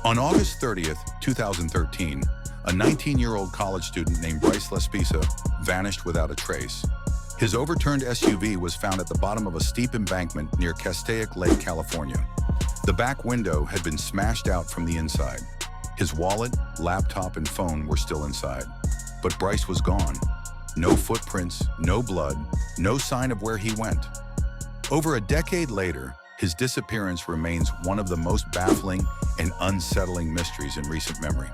On August 30th, 2013, a 19-year-old college student named Bryce Laspisa vanished without a trace. His overturned SUV was found at the bottom of a steep embankment near Castaic Lake, California. The back window had been smashed out from the inside. His wallet, laptop, and phone were still inside. But Bryce was gone. No footprints, no blood, no sign of where he went. Over a decade later, his disappearance remains one of the most baffling and unsettling mysteries in recent memory.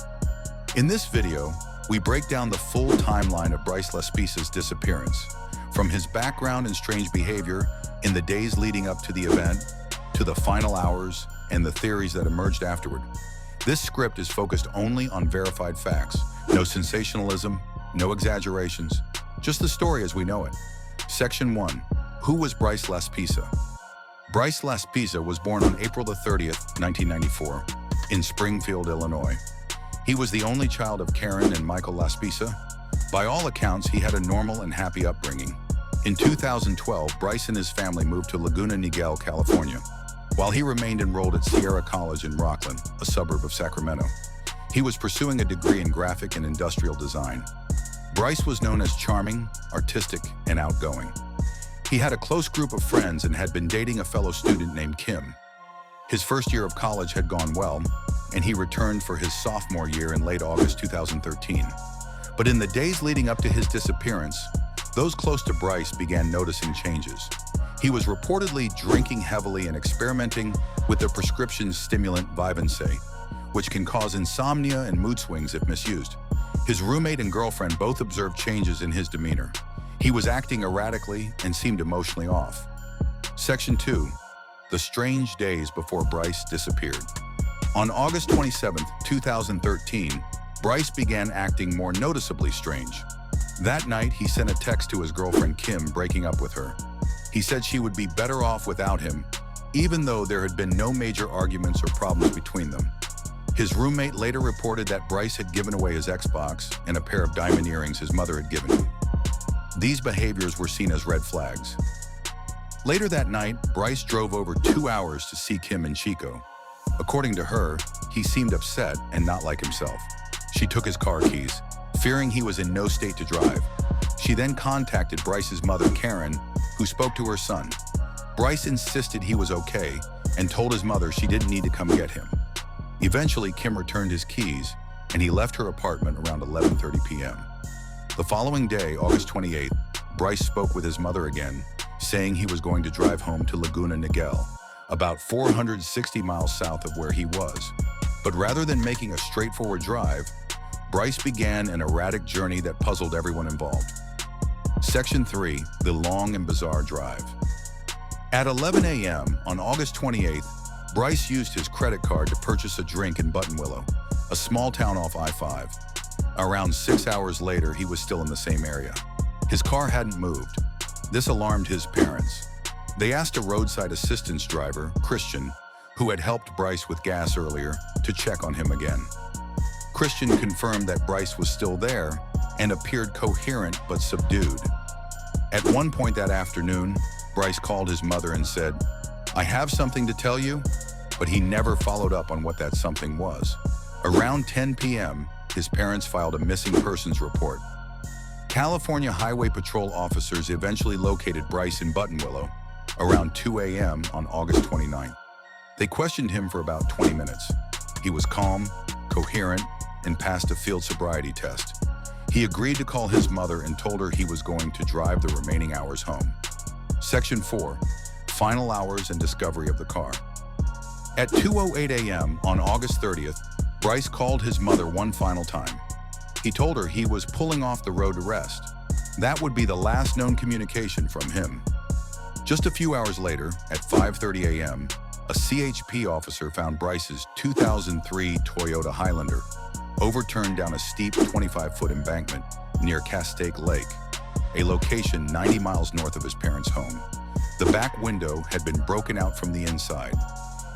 In this video, we break down the full timeline of Bryce Laspisa's disappearance, from his background and strange behavior in the days leading up to the event, to the final hours and the theories that emerged afterward. This script is focused only on verified facts, no sensationalism, no exaggerations, just the story as we know it. Section 1. Who was Bryce Laspisa? Bryce Laspisa was born on April 30th, 1994, in Springfield, Illinois. He was the only child of Karen and Michael Laspisa. By all accounts, he had a normal and happy upbringing. In 2012, Bryce and his family moved to Laguna Niguel, California, while he remained enrolled at Sierra College in Rocklin, a suburb of Sacramento. He was pursuing a degree in graphic and industrial design. Bryce was known as charming, artistic, and outgoing. He had a close group of friends and had been dating a fellow student named Kim. His first year of college had gone well, and he returned for his sophomore year in late August 2013. But in the days leading up to his disappearance, those close to Bryce began noticing changes. He was reportedly drinking heavily and experimenting with the prescription stimulant Voluntary, which can cause insomnia and mood swings if misused. His roommate and girlfriend both observed changes in his demeanor. He was acting erratically and seemed emotionally off. Section 2. The strange days before Bryce disappeared. On August 27, 2013, Bryce began acting more noticeably strange. That night, he sent a text to his girlfriend Kim breaking up with her. He said she would be better off without him, even though there had been no major arguments or problems between them. His roommate later reported that Bryce had given away his Xbox and a pair of diamond earrings his mother had given him. These behaviors were seen as red flags. Later that night, Bryce drove over 2 hours to see Kim in Chico. According to her, he seemed upset and not like himself. She took his car keys, fearing he was in no state to drive. She then contacted Bryce's mother, Karen, who spoke to her son. Bryce insisted he was okay and told his mother she didn't need to come get him. Eventually, Kim returned his keys, and he left her apartment around 11:30 p.m. The following day, August 28th, Bryce spoke with his mother again, saying he was going to drive home to Laguna Niguel, about 460 miles south of where he was. But rather than making a straightforward drive, Bryce began an erratic journey that puzzled everyone involved. Section 3. The long and bizarre drive. At 11 a.m. on August 28th, Bryce used his credit card to purchase a drink in Buttonwillow, a small town off I-5. Around 6 hours later, he was still in the same area. His car hadn't moved. This alarmed his parents. They asked a roadside assistance driver, Christian, who had helped Bryce with gas earlier, to check on him again. Christian confirmed that Bryce was still there and appeared coherent but subdued. At one point that afternoon, Bryce called his mother and said, "I have something to tell you," but he never followed up on what that something was. Around 10 p.m., his parents filed a missing persons report. California Highway Patrol officers eventually located Bryce in Buttonwillow around 2 a.m. on August 29th. They questioned him for about 20 minutes. He was calm, coherent, and passed a field sobriety test. He agreed to call his mother and told her he was going to drive the remaining hours home. Section 4. Final hours and discovery of the car. At 2:08 a.m. on August 30th, Bryce called his mother one final time. He told her he was pulling off the road to rest. That would be the last known communication from him. Just a few hours later, at 5:30 a.m., a CHP officer found Bryce's 2003 Toyota Highlander overturned down a steep 25-foot embankment near Castaic Lake, a location 90 miles north of his parents' home. The back window had been broken out from the inside.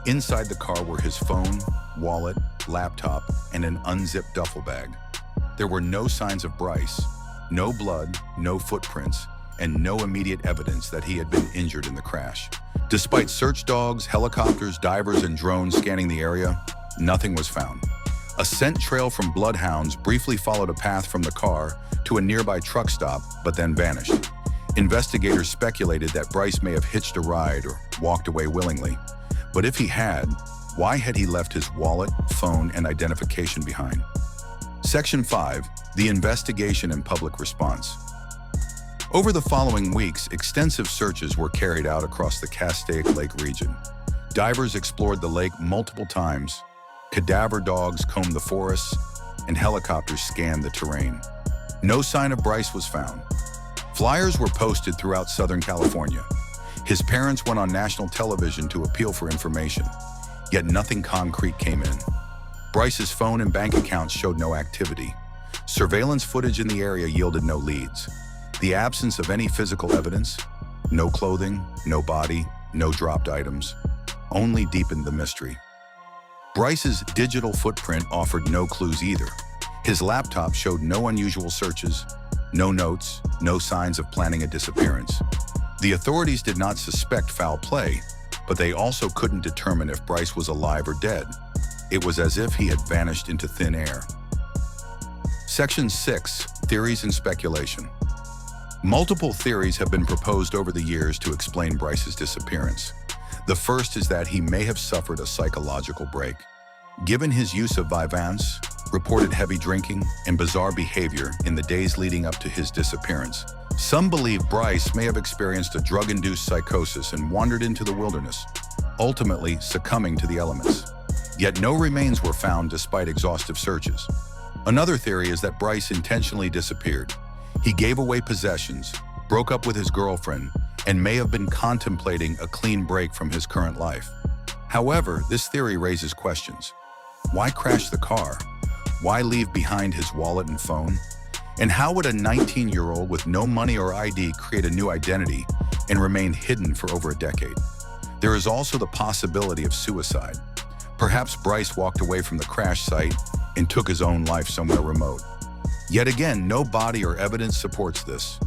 Inside the car were his phone, wallet, laptop, and an unzipped duffel bag. There were no signs of Bryce, no blood, no footprints, and no immediate evidence that he had been injured in the crash. Despite search dogs, helicopters, divers, and drones scanning the area, nothing was found. A scent trail from bloodhounds briefly followed a path from the car to a nearby truck stop, but then vanished. Investigators speculated that Bryce may have hitched a ride or walked away willingly. But if he had, why had he left his wallet, phone, and identification behind? Section 5. The investigation and public response. Over the following weeks, extensive searches were carried out across the Castaic Lake region. Divers explored the lake multiple times, cadaver dogs combed the forests, and helicopters scanned the terrain. No sign of Bryce was found. Flyers were posted throughout Southern California. His parents went on national television to appeal for information, yet nothing concrete came in. Bryce's phone and bank accounts showed no activity. Surveillance footage in the area yielded no leads. The absence of any physical evidence, no clothing, no body, no dropped items, only deepened the mystery. Bryce's digital footprint offered no clues either. His laptop showed no unusual searches, no notes, no signs of planning a disappearance. The authorities did not suspect foul play, but they also couldn't determine if Bryce was alive or dead. It was as if he had vanished into thin air. Section 6. Theories and speculation. Multiple theories have been proposed over the years to explain Bryce's disappearance. The first is that he may have suffered a psychological break. Given his use of Vyvanse, reported heavy drinking, and bizarre behavior in the days leading up to his disappearance, some believe Bryce may have experienced a drug-induced psychosis and wandered into the wilderness, ultimately succumbing to the elements. Yet no remains were found despite exhaustive searches. Another theory is that Bryce intentionally disappeared. He gave away possessions, broke up with his girlfriend, and may have been contemplating a clean break from his current life. However, this theory raises questions. Why crash the car? Why leave behind his wallet and phone? And how would a 19-year-old with no money or ID create a new identity and remain hidden for over a decade? There is also the possibility of suicide. Perhaps Bryce walked away from the crash site and took his own life somewhere remote. Yet again, no body or evidence supports this.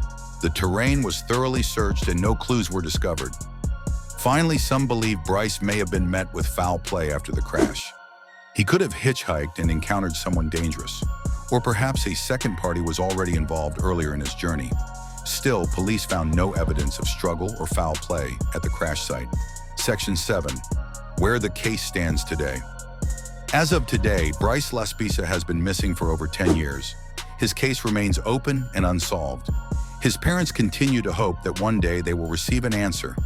The terrain was thoroughly searched and no clues were discovered. Finally, some believe Bryce may have been met with foul play after the crash. He could have hitchhiked and encountered someone dangerous, or perhaps a second party was already involved earlier in his journey. Still, police found no evidence of struggle or foul play at the crash site. Section 7. Where the case stands today. As of today, Bryce Laspisa has been missing for over 10 years. His case remains open and unsolved. His parents continue to hope that one day they will receive an answer,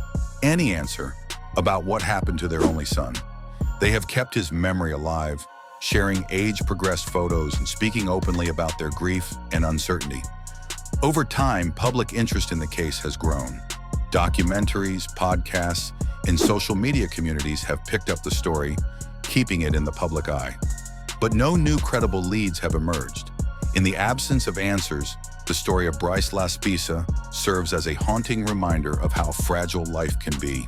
any answer, about what happened to their only son. They have kept his memory alive, sharing age-progressed photos and speaking openly about their grief and uncertainty. Over time, public interest in the case has grown. Documentaries, podcasts, and social media communities have picked up the story, keeping it in the public eye. But no new credible leads have emerged. In the absence of answers, the story of Bryce Laspisa serves as a haunting reminder of how fragile life can be.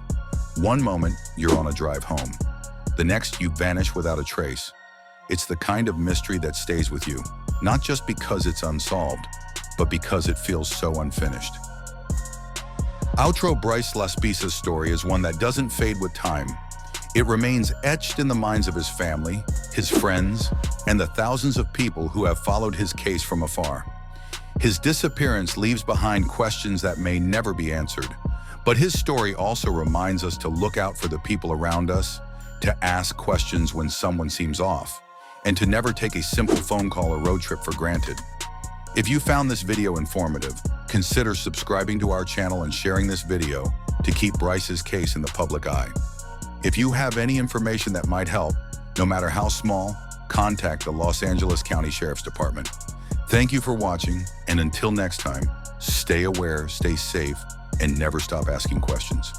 One moment, you're on a drive home. The next, you vanish without a trace. It's the kind of mystery that stays with you, not just because it's unsolved, but because it feels so unfinished. Outro. Bryce Laspisa's story is one that doesn't fade with time. It remains etched in the minds of his family, his friends, and the thousands of people who have followed his case from afar. His disappearance leaves behind questions that may never be answered, but his story also reminds us to look out for the people around us, to ask questions when someone seems off, and to never take a simple phone call or road trip for granted. If you found this video informative, consider subscribing to our channel and sharing this video to keep Bryce's case in the public eye. If you have any information that might help, no matter how small, contact the Los Angeles County Sheriff's Department. Thank you for watching, and until next time, stay aware, stay safe, and never stop asking questions.